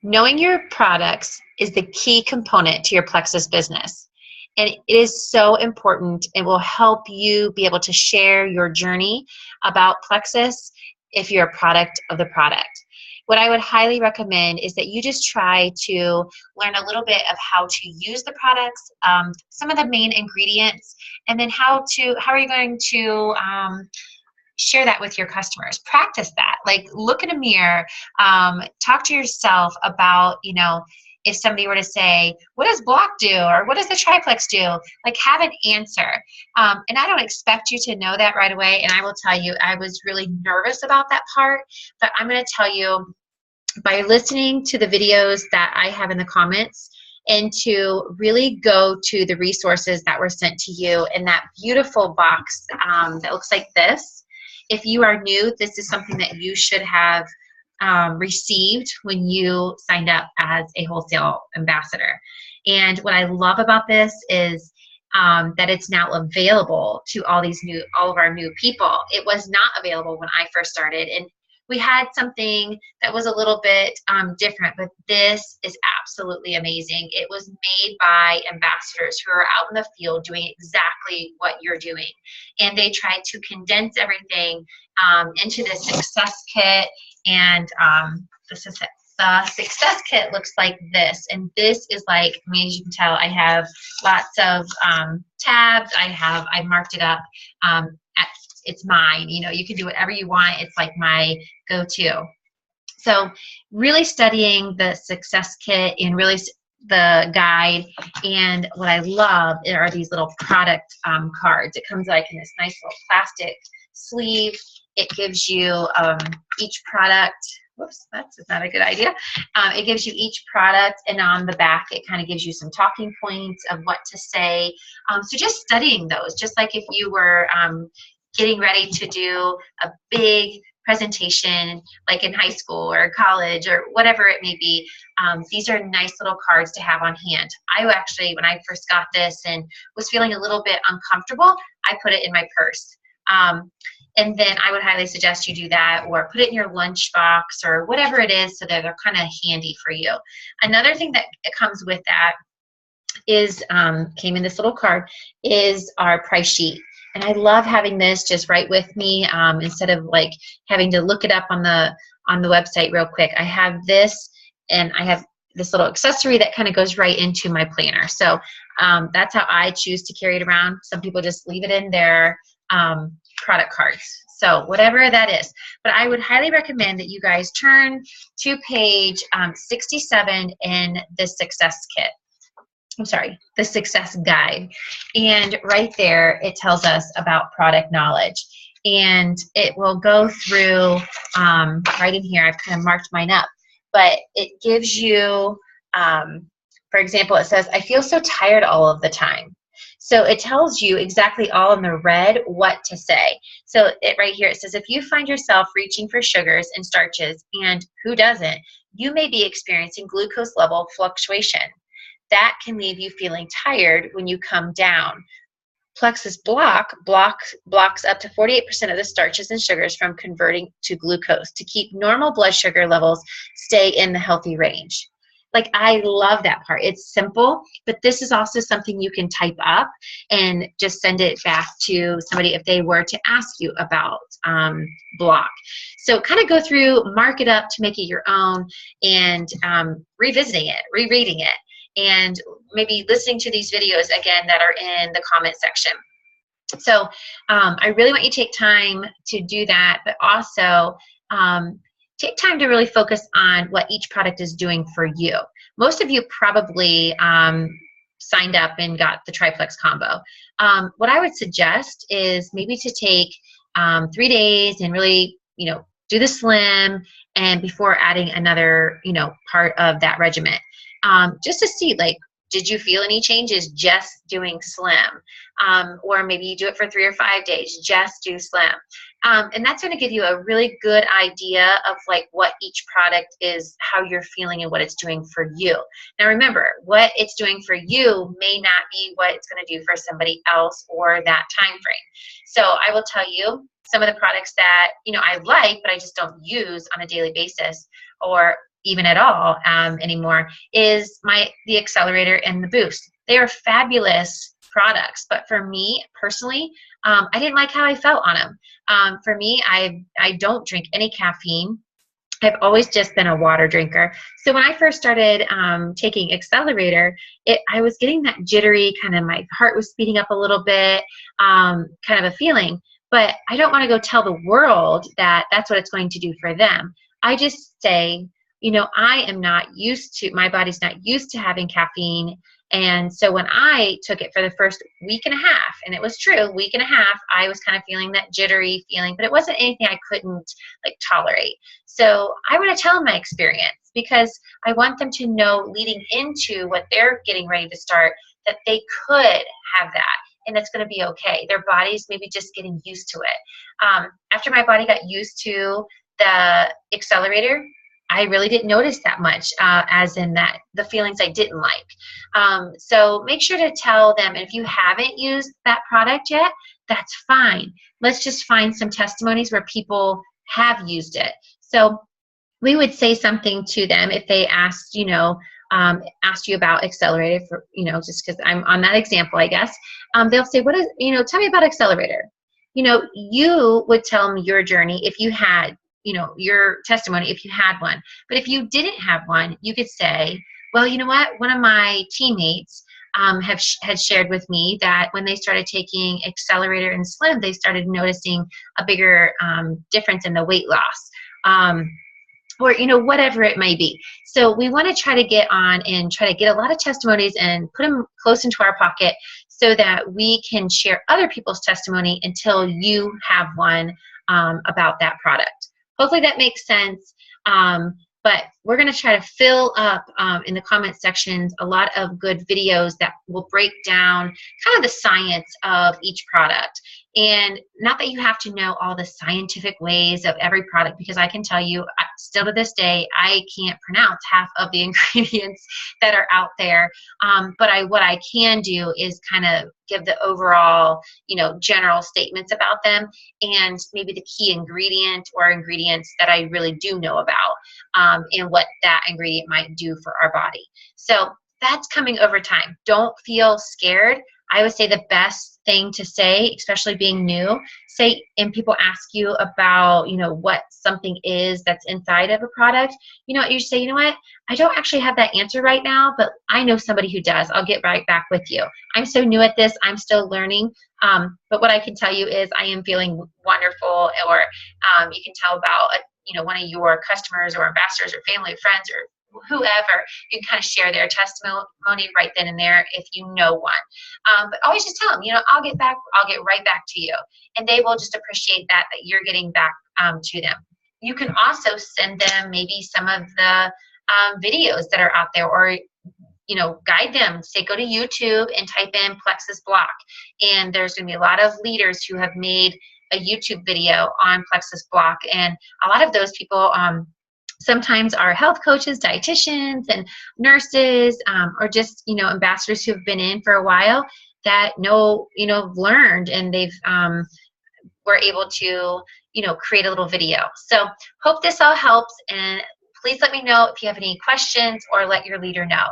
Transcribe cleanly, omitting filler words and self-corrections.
Knowing your products is the key component to your Plexus business. And it is so important. It will help you be able to share your journey about Plexus if you're a product of the product. What I would highly recommend is that you just try to learn a little bit of how to use the products, some of the main ingredients, and then how are you going to share that with your customers. Practice that. Like, look in a mirror, talk to yourself about, if somebody were to say, what does block do? Or what does the triplex do? Like, have an answer. And I don't expect you to know that right away. And I will tell you, I was really nervous about that part, but I'm going to tell you, by listening to the videos that I have in the comments, and to really go to the resources that were sent to you in that beautiful box that looks like this. If you are new, this is something that you should have received when you signed up as a wholesale ambassador. And what I love about this is that it's now available to all of our new people. It was not available when I first started, and we had something that was a little bit different, but this is absolutely amazing. It was made by ambassadors who are out in the field doing exactly what you're doing. And they tried to condense everything into this success kit. And the success kit looks like this. And this is like, as you can tell, I have lots of tabs. I marked it up. It's mine. You can do whatever you want. It's like my go-to. So really studying the success kit and really the guide. And what I love are these little product cards. It comes like in this nice little plastic sleeve. It gives you each product. Whoops, that's not a good idea. It gives you each product, and on the back, it kind of gives you some talking points of what to say. So just studying those, just like if you were getting ready to do a big presentation like in high school or college or whatever it may be. These are nice little cards to have on hand. I actually, when I first got this and was feeling a little bit uncomfortable, I put it in my purse. And then I would highly suggest you do that, or put it in your lunch box or whatever it is, so that they're kind of handy for you. Another thing that comes with that is, came in this little card, is our price sheet. And I love having this just right with me, instead of like having to look it up on the website real quick. I have this, and I have this little accessory that kind of goes right into my planner. So that's how I choose to carry it around. Some people just leave it in their product cards. So whatever that is. But I would highly recommend that you guys turn to page 67 in the success kit. I'm sorry, the success guide. And right there, it tells us about product knowledge. And it will go through, right in here, I've kind of marked mine up, but it gives you, for example, it says, I feel so tired all of the time. So it tells you exactly all in the red what to say. So right here, it says, if you find yourself reaching for sugars and starches, and who doesn't, you may be experiencing glucose level fluctuation. That can leave you feeling tired when you come down. Plexus blocks up to 48% of the starches and sugars from converting to glucose to keep normal blood sugar levels stay in the healthy range. Like, I love that part. It's simple, but this is also something you can type up and just send it back to somebody if they were to ask you about block. So kind of go through, mark it up to make it your own, and revisiting it, rereading it, and maybe listening to these videos again that are in the comment section. So I really want you to take time to do that, but also take time to really focus on what each product is doing for you. Most of you probably signed up and got the triplex combo. What I would suggest is maybe to take 3 days and really, do the slim, and before adding another, part of that regimen. Just to see, like, did you feel any changes just doing slim? Or maybe you do it for 3 or 5 days, just do slim. And that's going to give you a really good idea of like what each product is, how you're feeling, and what it's doing for you. Now remember, what it's doing for you may not be what it's going to do for somebody else or that time frame. So I will tell you some of the products that I like, but I just don't use on a daily basis, or even at all anymore, is the Accelerator and the Boost. They are fabulous products, but for me personally, I didn't like how I felt on them. For me, I don't drink any caffeine. I've always just been a water drinker. So when I first started taking Accelerator, I was getting that jittery, kind of my heart was speeding up a little bit, kind of a feeling. But I don't want to go tell the world that that's what it's going to do for them. I just say, I am not used to, my body's not used to having caffeine. And so when I took it for the first week and a half, and it was true, week and a half, I was kind of feeling that jittery feeling, but it wasn't anything I couldn't tolerate. So I want to tell them my experience because I want them to know leading into what they're getting ready to start that they could have that and it's going to be okay. Their body's maybe just getting used to it. After my body got used to the Accelerator, I really didn't notice that much, as in that the feelings I didn't like. So make sure to tell them, if you haven't used that product yet, that's fine. Let's just find some testimonies where people have used it. So we would say something to them if they asked you about Accelerator, for, just because I'm on that example, I guess. They'll say, tell me about Accelerator. You would tell them your journey if you had, your testimony if you had one. But if you didn't have one, you could say, well, you know what? One of my teammates had shared with me that when they started taking Accelerator and Slim, they started noticing a bigger difference in the weight loss. Or whatever it may be. So we want to try to get on and try to get a lot of testimonies and put them close into our pocket so that we can share other people's testimony until you have one about that product. Hopefully that makes sense. But we're going to try to fill up in the comment sections a lot of good videos that will break down kind of the science of each product. And not that you have to know all the scientific ways of every product, because I can tell you, still to this day, I can't pronounce half of the ingredients that are out there. But what I can do is kind of give the overall, general statements about them and maybe the key ingredient or ingredients that I really do know about and what that ingredient might do for our body. So that's coming over time. Don't feel scared. I would say the best thing to say, especially being new, and people ask you about, what something is that's inside of a product, you say, you know what, I don't actually have that answer right now, but I know somebody who does. I'll get right back with you. I'm so new at this. I'm still learning. But what I can tell you is I am feeling wonderful, or you can tell about, one of your customers or ambassadors or family or friends or whoever, you can kind of share their testimony right then and there if you know one. But always just tell them, I'll get right back to you. And they will just appreciate that you're getting back to them. You can also send them maybe some of the videos that are out there, or guide them. Say, go to YouTube and type in Plexus Block. And there's going to be a lot of leaders who have made a YouTube video on Plexus Block. And a lot of those people sometimes are health coaches, dietitians, and nurses, or just, ambassadors who have been in for a while that learned, and they've were able to, create a little video. So hope this all helps, and please let me know if you have any questions or let your leader know.